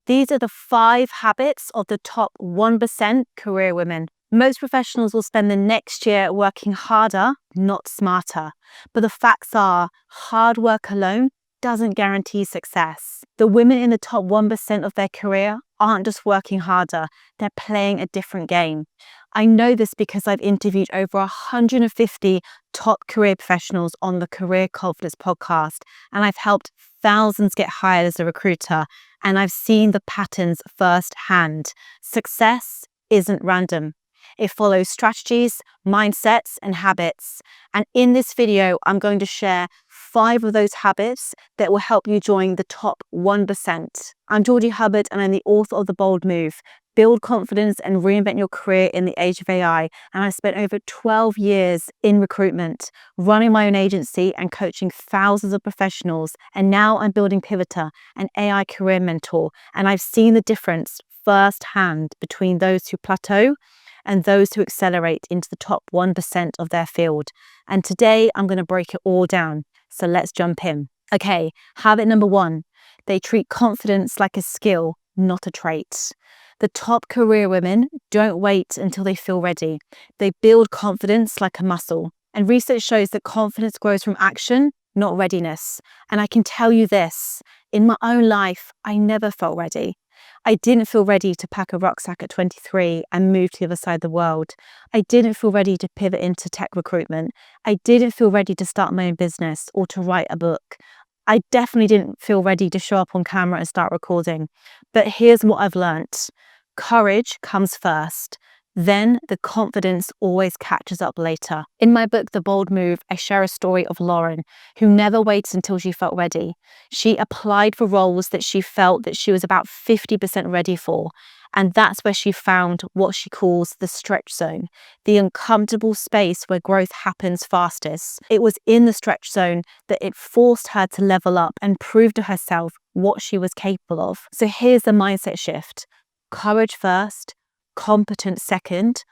These are the 5 habits of the top 1% career women. Most professionals will spend the next year working harder, not smarter. But the facts are, hard work alone doesn't guarantee success. The women in the top 1% of their career aren't just working harder, they're playing a different game. I know this because I've interviewed over 150 top career professionals on the Career Confidence podcast, and I've helped thousands get hired as a recruiter, and I've seen the patterns firsthand. Success isn't random. It follows strategies, mindsets, and habits. And in this video, I'm going to share 5 of those habits that will help you join the top 1%. I'm Georgie Hubbard, and I'm the author of The Bold Move, Build Confidence and Reinvent Your Career in the Age of AI. And I've spent over 12 years in recruitment, running my own agency and coaching thousands of professionals. And now I'm building Pivoter, an AI career mentor. And I've seen the difference firsthand between those who plateau and those who accelerate into the top 1% of their field. And today I'm going to break it all down. So let's jump in. Okay, habit number 1, they treat confidence like a skill, not a trait. The top career women don't wait until they feel ready. They build confidence like a muscle. And research shows that confidence grows from action, not readiness. And I can tell you this, in my own life, I never felt ready. I didn't feel ready to pack a rucksack at 23 and move to the other side of the world. I didn't feel ready to pivot into tech recruitment. I didn't feel ready to start my own business or to write a book. I definitely didn't feel ready to show up on camera and start recording. But here's what I've learnt. Courage comes first. Then the confidence always catches up later. In my book, The Bold Move, I share a story of Lauren, who never waited until she felt ready. She applied for roles that she felt that she was about 50% ready for. And that's where she found what she calls the stretch zone, the uncomfortable space where growth happens fastest. It was in the stretch zone that it forced her to level up and prove to herself what she was capable of. So here's the mindset shift. Courage first, competence second,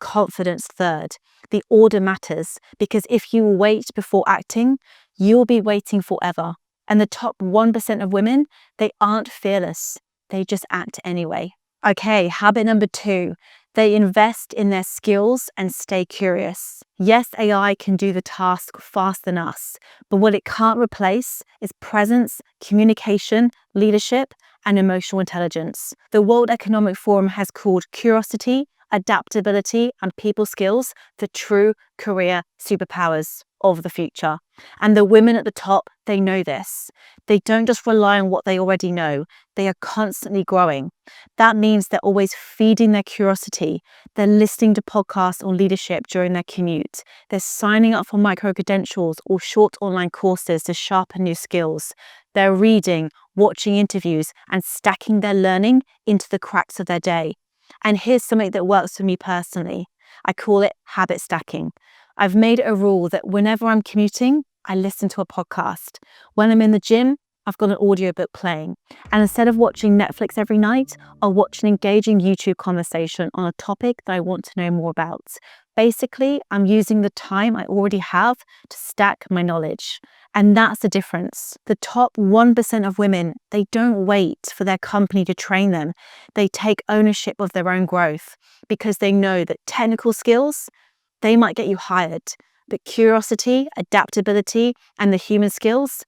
confidence third. The order matters because if you wait before acting, you'll be waiting forever. And the top 1% of women, they aren't fearless. They just act anyway. Okay, habit number 2, they invest in their skills and stay curious. Yes, AI can do the task faster than us, but what it can't replace is presence, communication, leadership, and emotional intelligence. The World Economic Forum has called curiosity, adaptability, and people skills the true career superpowers of the future. And the women at the top, they know this. They don't just rely on what they already know. They are constantly growing. That means they're always feeding their curiosity. They're listening to podcasts on leadership during their commute. They're signing up for micro-credentials or short online courses to sharpen new skills. They're reading, watching interviews, and stacking their learning into the cracks of their day. And here's something that works for me personally. I call it habit stacking. I've made it a rule that whenever I'm commuting, I listen to a podcast. When I'm in the gym, I've got an audiobook playing. And instead of watching Netflix every night, I'll watch an engaging YouTube conversation on a topic that I want to know more about. Basically, I'm using the time I already have to stack my knowledge. And that's the difference. The top 1% of women, they don't wait for their company to train them. They take ownership of their own growth because they know that technical skills, they might get you hired, but curiosity, adaptability, and the human skills,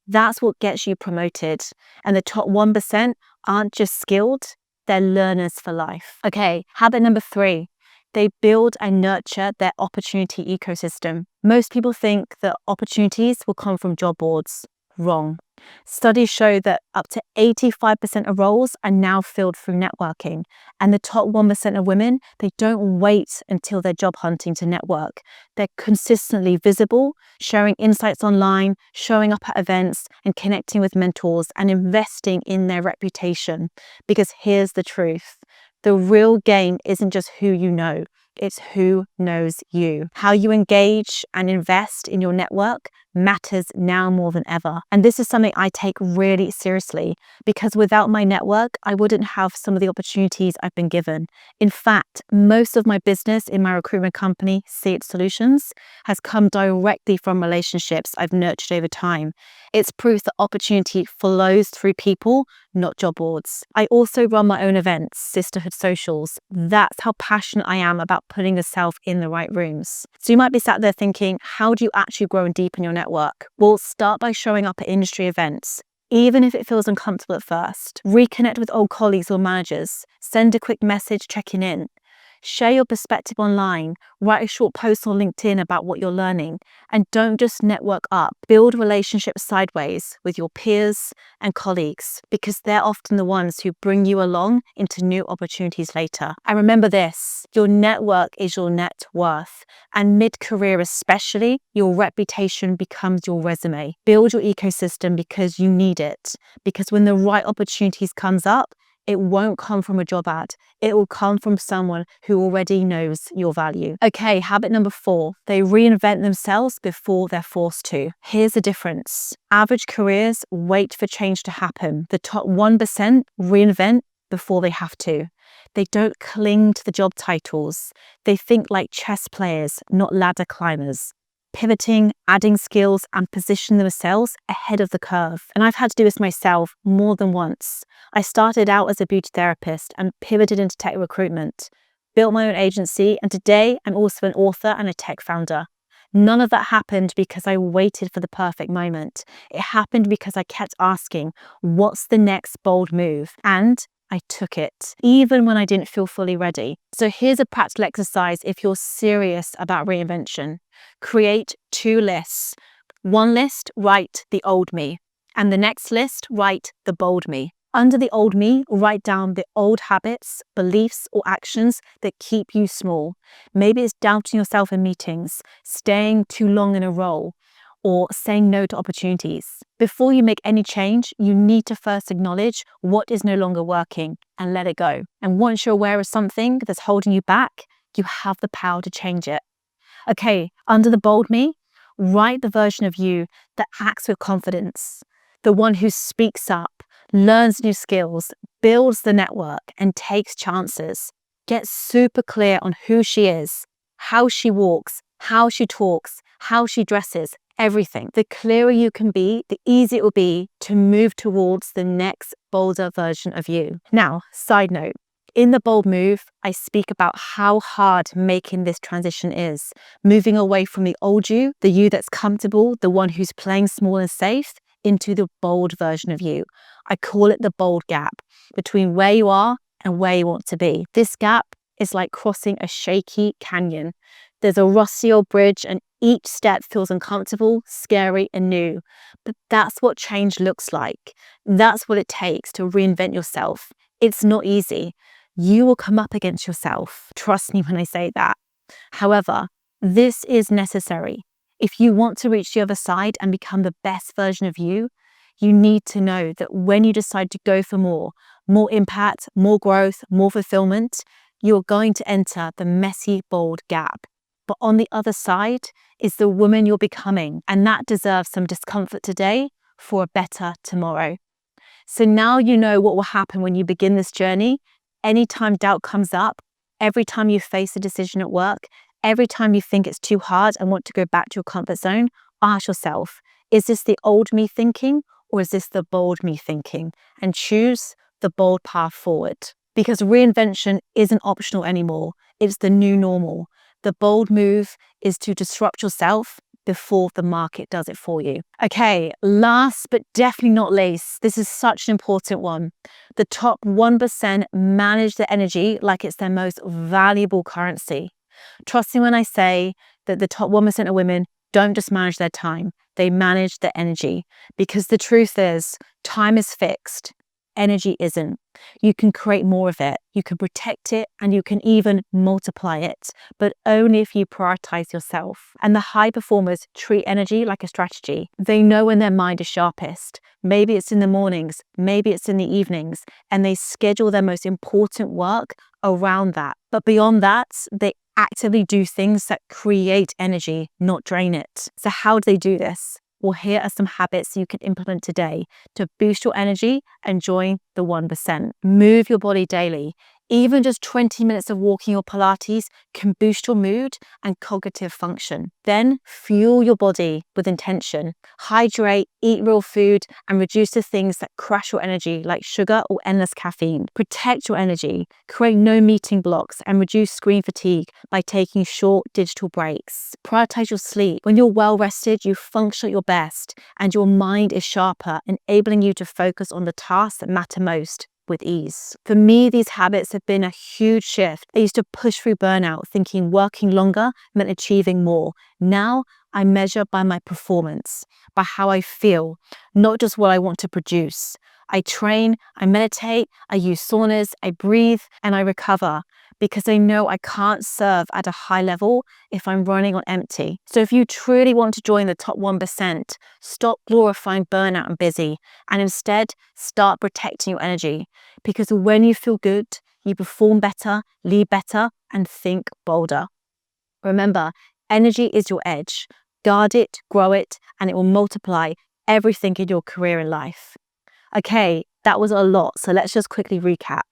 that's what gets you promoted. And the top 1% aren't just skilled, they're learners for life. Okay, habit number 3. They build and nurture their opportunity ecosystem. Most people think that opportunities will come from job boards. Wrong. Studies show that up to 85% of roles are now filled through networking. And the top 1% of women, they don't wait until they're job hunting to network. They're consistently visible, sharing insights online, showing up at events, and connecting with mentors and investing in their reputation. Because here's the truth. The real game isn't just who you know, it's who knows you. How you engage and invest in your network matters now more than ever. And this is something I take really seriously, because without my network, I wouldn't have some of the opportunities I've been given. In fact, most of my business in my recruitment company, See It Solutions, has come directly from relationships I've nurtured over time. It's proof that opportunity flows through people, not job boards. I also run my own events, Sisterhood Socials. That's how passionate I am about putting yourself in the right rooms. So you might be sat there thinking, how do you actually grow and deepen your network? Well, start by showing up at industry events. Even if it feels uncomfortable at first, reconnect with old colleagues or managers, send a quick message checking in. Share your perspective online, write a short post on LinkedIn about what you're learning, and don't just network up. Build relationships sideways with your peers and colleagues, because they're often the ones who bring you along into new opportunities later. And remember this, your network is your net worth, and mid-career especially, your reputation becomes your resume. Build your ecosystem because you need it, because when the right opportunities comes up, it won't come from a job ad. It will come from someone who already knows your value. Okay, habit number 4, they reinvent themselves before they're forced to. Here's the difference. Average careers wait for change to happen. The top 1% reinvent before they have to. They don't cling to the job titles. They think like chess players, not ladder climbers. Pivoting, adding skills, and position themselves ahead of the curve. And I've had to do this myself more than once. I started out as a beauty therapist and pivoted into tech recruitment, built my own agency, and today I'm also an author and a tech founder. None of that happened because I waited for the perfect moment. It happened because I kept asking, what's the next bold move? And I took it, even when I didn't feel fully ready. So here's a practical exercise if you're serious about reinvention. Create 2 lists. One list, write the old me. And the next list, write the bold me. Under the old me, write down the old habits, beliefs, or actions that keep you small. Maybe it's doubting yourself in meetings, staying too long in a role, or saying no to opportunities. Before you make any change, you need to first acknowledge what is no longer working and let it go. And once you're aware of something that's holding you back, you have the power to change it. Okay, under the bold me, write the version of you that acts with confidence, the one who speaks up, learns new skills, builds the network, and takes chances. Get super clear on who she is, how she walks, how she talks, how she dresses, everything. The clearer you can be, the easier it will be to move towards the next bolder version of you. Now, side note, in the bold move, I speak about how hard making this transition is, moving away from the old you, the you that's comfortable, the one who's playing small and safe, into the bold version of you. I call it the bold gap between where you are and where you want to be. This gap is like crossing a shaky canyon. There's a rusty old bridge and each step feels uncomfortable, scary, and new. But that's what change looks like. That's what it takes to reinvent yourself. It's not easy. You will come up against yourself. Trust me when I say that. However, this is necessary. If you want to reach the other side and become the best version of you, you need to know that when you decide to go for more impact, more growth, more fulfillment, you're going to enter the messy, bold gap. But on the other side is the woman you're becoming, and that deserves some discomfort today for a better tomorrow. So now you know what will happen when you begin this journey. Anytime doubt comes up, every time you face a decision at work, every time you think it's too hard and want to go back to your comfort zone, ask yourself, is this the old me thinking or is this the bold me thinking? And choose the bold path forward. Because reinvention isn't optional anymore. It's the new normal. The bold move is to disrupt yourself before the market does it for you. Okay, last but definitely not least, this is such an important one. The top 1% manage their energy like it's their most valuable currency. Trust me when I say that the top 1% of women don't just manage their time, they manage their energy. Because the truth is, time is fixed. Energy isn't. You can create more of it, you can protect it, and you can even multiply it, but only if you prioritize yourself. And the high performers treat energy like a strategy. They know when their mind is sharpest. Maybe it's in the mornings, maybe it's in the evenings, and they schedule their most important work around that. But beyond that, they actively do things that create energy, not drain it. So how do they do this? Well, here are some habits you can implement today to boost your energy and join the 1%. Move your body daily. Even just 20 minutes of walking or Pilates can boost your mood and cognitive function. Then fuel your body with intention. Hydrate, eat real food, and reduce the things that crash your energy like sugar or endless caffeine. Protect your energy. Create no meeting blocks and reduce screen fatigue by taking short digital breaks. Prioritize your sleep. When you're well rested, you function at your best and your mind is sharper, enabling you to focus on the tasks that matter most with ease. For me, these habits have been a huge shift. I used to push through burnout, thinking working longer meant achieving more. Now I measure by my performance, by how I feel, not just what I want to produce. I train, I meditate, I use saunas, I breathe, and I recover because I know I can't serve at a high level if I'm running on empty. So if you truly want to join the top 1%, stop glorifying burnout and busy, and instead start protecting your energy. Because when you feel good, you perform better, lead better, and think bolder. Remember, energy is your edge. Guard it, grow it, and it will multiply everything in your career and life. Okay, that was a lot, so let's just quickly recap.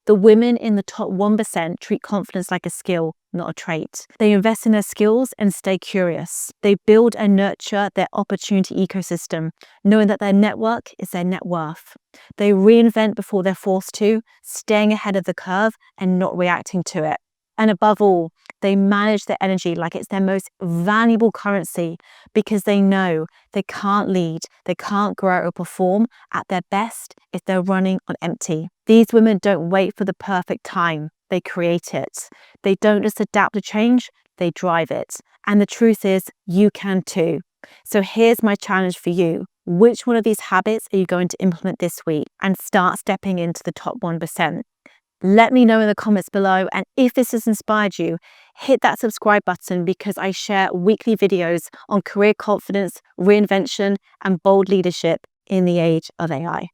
The women in the top 1% treat confidence like a skill, not a trait. They invest in their skills and stay curious. They build and nurture their opportunity ecosystem, knowing that their network is their net worth. They reinvent before they're forced to, staying ahead of the curve and not reacting to it. And above all, they manage their energy like it's their most valuable currency because they know they can't lead, they can't grow or perform at their best if they're running on empty. These women don't wait for the perfect time, they create it. They don't just adapt to change, they drive it. And the truth is, you can too. So here's my challenge for you. Which one of these habits are you going to implement this week and start stepping into the top 1%? Let me know in the comments below, and if this has inspired you, hit that subscribe button because I share weekly videos on career confidence, reinvention, and bold leadership in the age of AI.